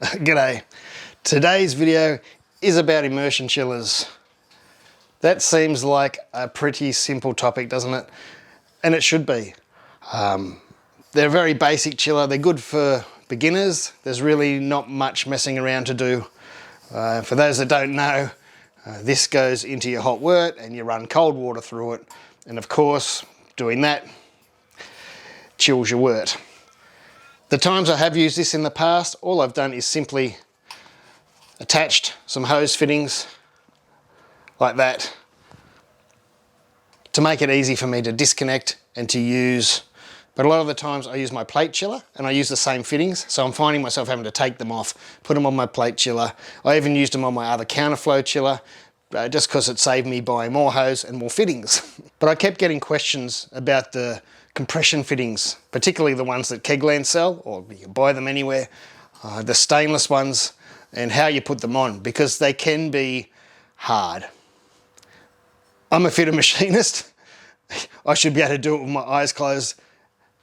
G'day. Today's video is about immersion chillers. That seems like a pretty simple topic, doesn't it? And it should be. They're a very basic chiller. They're good for beginners. There's really not much messing around to do. For those that don't know, this goes into your hot wort and you run cold water through it. And of course, doing that chills your wort. The times I have used this in the past, all I've done is simply attached some hose fittings like that to make it easy for me to disconnect and to use. But a lot of the times I use my plate chiller and I use the same fittings, so I'm finding myself having to take them off, put them on my plate chiller. I even used them on my other counterflow chiller just because it saved me buying more hose and more fittings. But I kept getting questions about the compression fittings, particularly the ones that Kegland sell, or you can buy them anywhere, the stainless ones, and how you put them on, because they can be hard. I'm a fitter machinist. I should be able to do it with my eyes closed,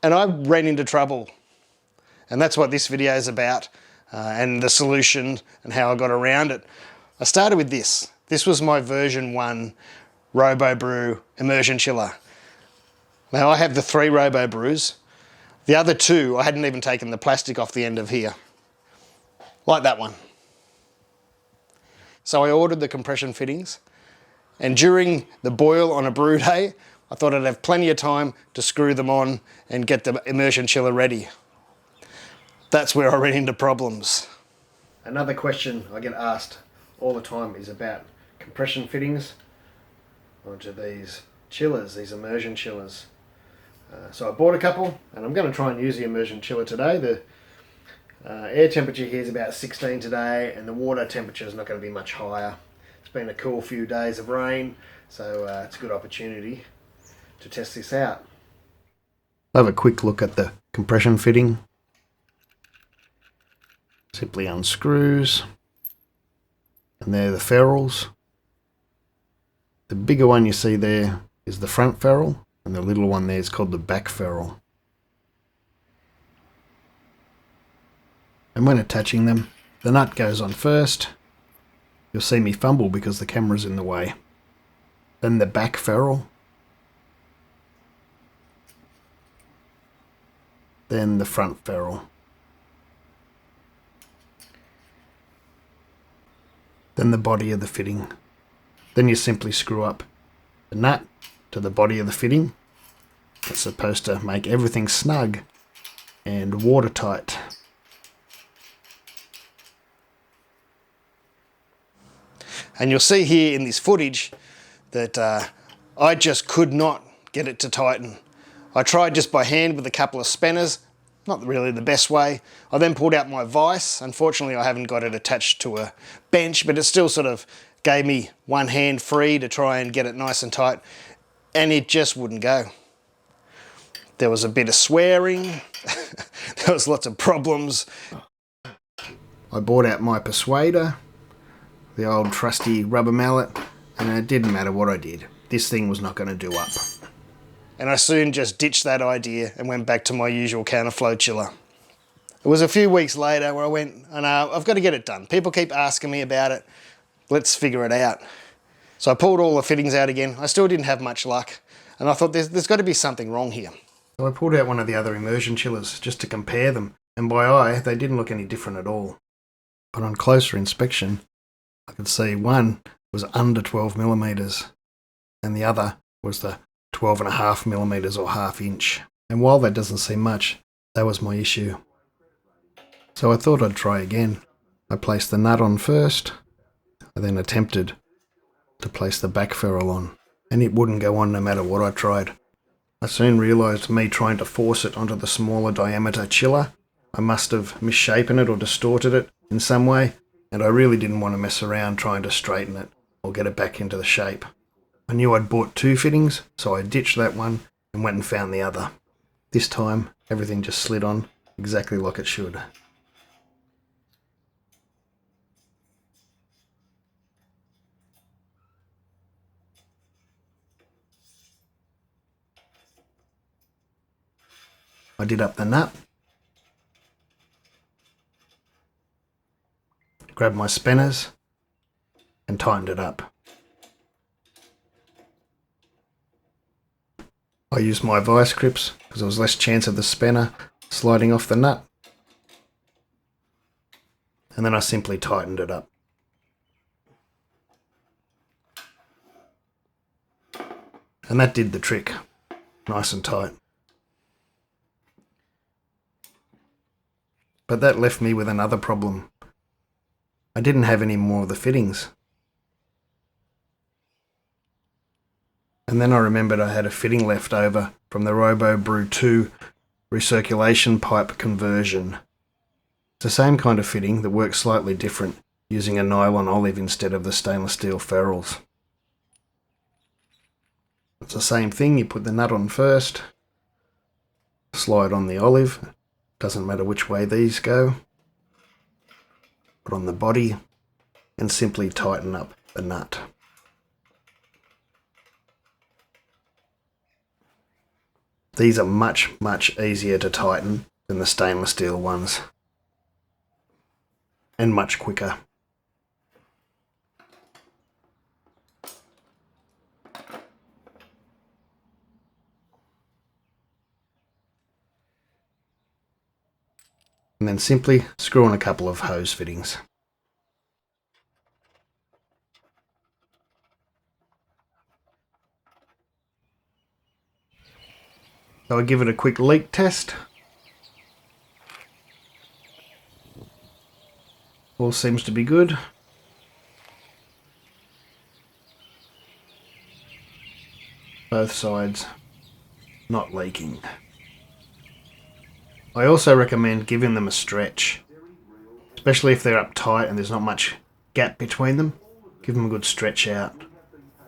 and I ran into trouble. And that's what this video is about, and the solution and how I got around it. I started with this. This was my version 1 Robobrew immersion chiller. Now I have the 3 Robobrews. The other 2, I hadn't even taken the plastic off the end of here. Like that one. So I ordered the compression fittings, and during the boil on a brew day, I thought I'd have plenty of time to screw them on and get the immersion chiller ready. That's where I ran into problems. Another question I get asked all the time is about compression fittings onto these chillers, these immersion chillers. So I bought a couple, and I'm going to try and use the immersion chiller today. The air temperature here is about 16 today, and the water temperature is not going to be much higher. It's been a cool few days of rain, so it's a good opportunity to test this out. I'll have a quick look at the compression fitting. Simply unscrews, and there are the ferrules. The bigger one you see there is the front ferrule, and the little one there is called the back ferrule. And when attaching them, the nut goes on first. You'll see me fumble because the camera's in the way. Then the back ferrule. Then the front ferrule. Then the body of the fitting. Then you simply screw up the nut to the body of the fitting. It's supposed to make everything snug and watertight. And you'll see here in this footage that I just could not get it to tighten. I tried just by hand with a couple of spanners, not really the best way. I then pulled out my vise. Unfortunately, I haven't got it attached to a bench, but it still sort of gave me one hand free to try and get it nice and tight, and it just wouldn't go. There was a bit of swearing, there was lots of problems. I bought out my persuader, the old trusty rubber mallet, and it didn't matter what I did. This thing was not going to do up. And I soon just ditched that idea and went back to my usual counterflow chiller. It was a few weeks later where I went, I've got to get it done. People keep asking me about it. Let's figure it out. So I pulled all the fittings out again. I still didn't have much luck, and I thought there's got to be something wrong here. So I pulled out one of the other immersion chillers just to compare them, and by eye they didn't look any different at all. But on closer inspection, I could see one was under 12 millimeters, and the other was the 12.5 millimeters or ½ inch. And while that doesn't seem much, that was my issue. So I thought I'd try again. I placed the nut on first. I then attempted to place the back ferrule on, and it wouldn't go on no matter what I tried. I soon realised me trying to force it onto the smaller diameter chiller, I must have misshapen it or distorted it in some way, and I really didn't want to mess around trying to straighten it or get it back into the shape. I knew I'd bought 2 fittings, so I ditched that one and went and found the other. This time, everything just slid on exactly like it should. I did up the nut, grabbed my spanners and tightened it up. I used my vice grips because there was less chance of the spanner sliding off the nut. And then I simply tightened it up. And that did the trick. Nice and tight. But that left me with another problem. I didn't have any more of the fittings. And then I remembered I had a fitting left over from the Robobrew 2 recirculation pipe conversion. It's the same kind of fitting that works slightly different, using a nylon olive instead of the stainless steel ferrules. It's the same thing, you put the nut on first, slide on the olive, doesn't matter which way these go, put on the body and simply tighten up the nut. These are much easier to tighten than the stainless steel ones, and much quicker. And then simply screw on a couple of hose fittings. So I give it a quick leak test. All seems to be good. Both sides not leaking. I also recommend giving them a stretch, especially if they're up tight and there's not much gap between them. Give them a good stretch out.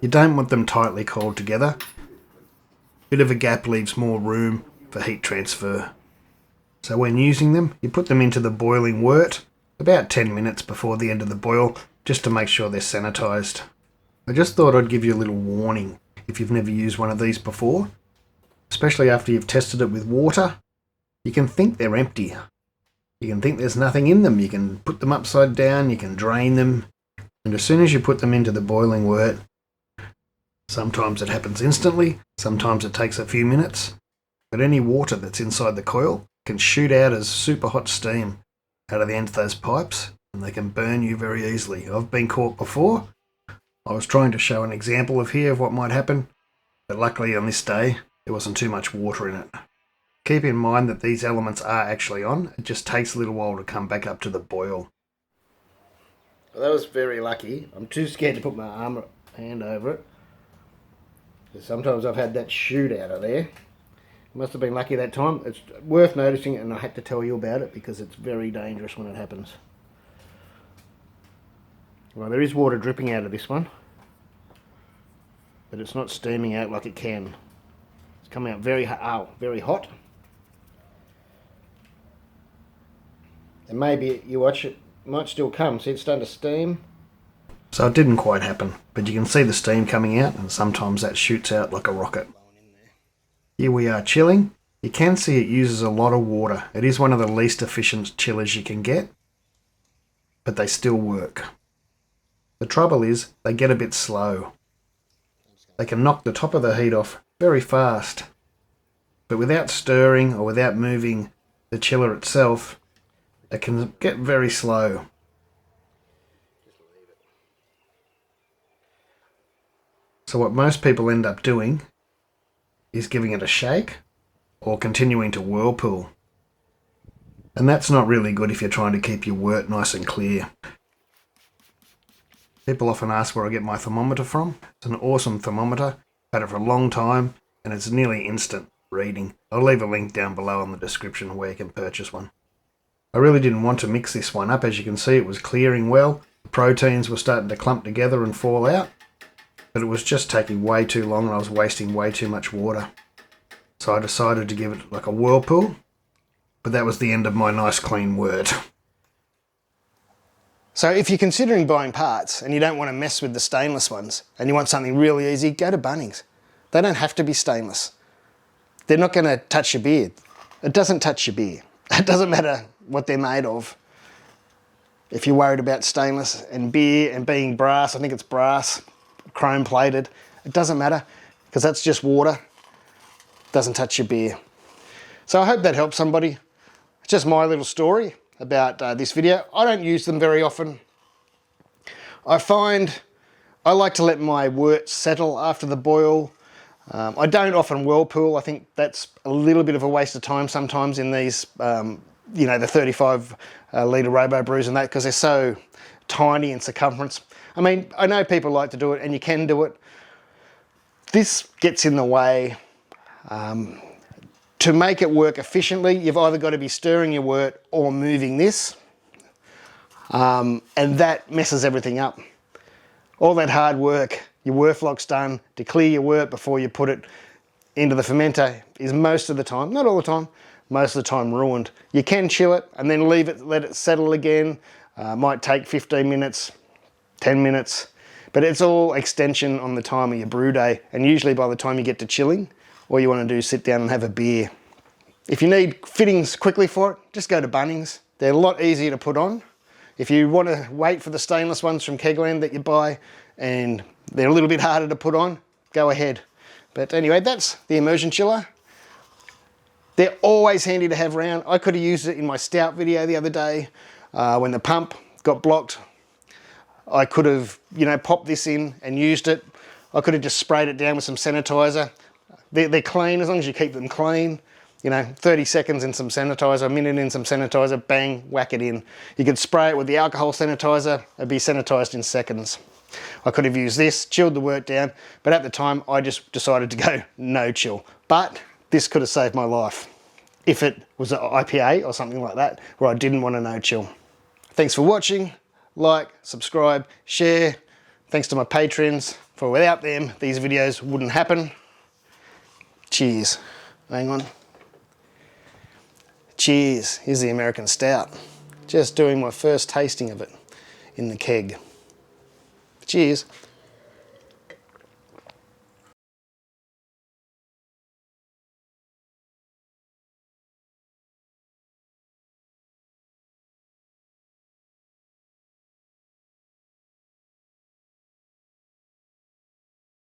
You don't want them tightly coiled together. A bit of a gap leaves more room for heat transfer. So when using them, you put them into the boiling wort about 10 minutes before the end of the boil, just to make sure they're sanitized. I just thought I'd give you a little warning if you've never used one of these before, especially after you've tested it with water. You can think they're empty. You can think there's nothing in them. You can put them upside down, you can drain them, and as soon as you put them into the boiling wort, sometimes it happens instantly, sometimes it takes a few minutes, but any water that's inside the coil can shoot out as super hot steam out of the end of those pipes, and they can burn you very easily. I've been caught before. I was trying to show an example of what might happen, but luckily on this day there wasn't too much water in it. Keep in mind that these elements are actually on. It just takes a little while to come back up to the boil. Well, that was very lucky. I'm too scared to put my hand over it. Sometimes I've had that shoot out of there. Must have been lucky that time. It's worth noticing, and I had to tell you about it because it's very dangerous when it happens. Well, there is water dripping out of this one, but it's not steaming out like it can. It's coming out very hot. And maybe you watch it, might still come. See, it's starting to steam. So it didn't quite happen, but you can see the steam coming out, and sometimes that shoots out like a rocket. Here we are chilling. You can see it uses a lot of water. It is one of the least efficient chillers you can get, but they still work. The trouble is they get a bit slow. They can knock the top of the heat off very fast, but without stirring or without moving the chiller itself, it can get very slow. So what most people end up doing is giving it a shake or continuing to whirlpool. And that's not really good if you're trying to keep your wort nice and clear. People often ask where I get my thermometer from. It's an awesome thermometer. I've had it for a long time and it's nearly instant reading. I'll leave a link down below in the description where you can purchase one. I really didn't want to mix this one up. As you can see, it was clearing well. The proteins were starting to clump together and fall out. But it was just taking way too long and I was wasting way too much water. So I decided to give it like a whirlpool, but that was the end of my nice clean wort. So if you're considering buying parts and you don't want to mess with the stainless ones and you want something really easy, go to Bunnings. They don't have to be stainless. They're not going to touch your beer. It doesn't touch your beer. It doesn't matter what they're made of. If you're worried about stainless and beer and being brass, I think it's brass, chrome plated, it doesn't matter because that's just water. It doesn't touch your beer. So I hope that helps somebody. It's just my little story about this video. I don't use them very often. I find I like to let my wort settle after the boil. I don't often whirlpool. I think that's a little bit of a waste of time sometimes in these, you know, the 35 litre Robobrews and that, because they're so tiny in circumference. I mean, I know people like to do it and you can do it. This gets in the way. To make it work efficiently, you've either got to be stirring your wort or moving this. And that messes everything up. All that hard work, your wort flock's done, to clear your wort before you put it into the fermenter is most of the time, not all the time, most of the time ruined. You can chill it and then leave it, let it settle again. Might take 15 minutes, 10 minutes, but it's all extension on the time of your brew day. And usually by the time you get to chilling, all you want to do is sit down and have a beer. If you need fittings quickly for it, just go to Bunnings. They're a lot easier to put on. If you want to wait for the stainless ones from Kegland that you buy and they're a little bit harder to put on, go ahead. But anyway, that's the immersion chiller. They're always handy to have around. I could have used it in my stout video the other day when the pump got blocked. I could have, you know, popped this in and used it. I could have just sprayed it down with some sanitizer. They're clean as long as you keep them clean. You know, 30 seconds in some sanitizer, a minute in some sanitizer, bang, whack it in. You could spray it with the alcohol sanitizer, it'd be sanitized in seconds. I could have used this, chilled the wort down, but at the time I just decided to go no chill. But this could have saved my life if it was an IPA or something like that where I didn't want a no chill. Thanks for watching. Like, subscribe, share. Thanks to my patrons, for without them these videos wouldn't happen. Cheers. Hang on. Cheers. Here's the American Stout. Just doing my first tasting of it in the keg. Cheers.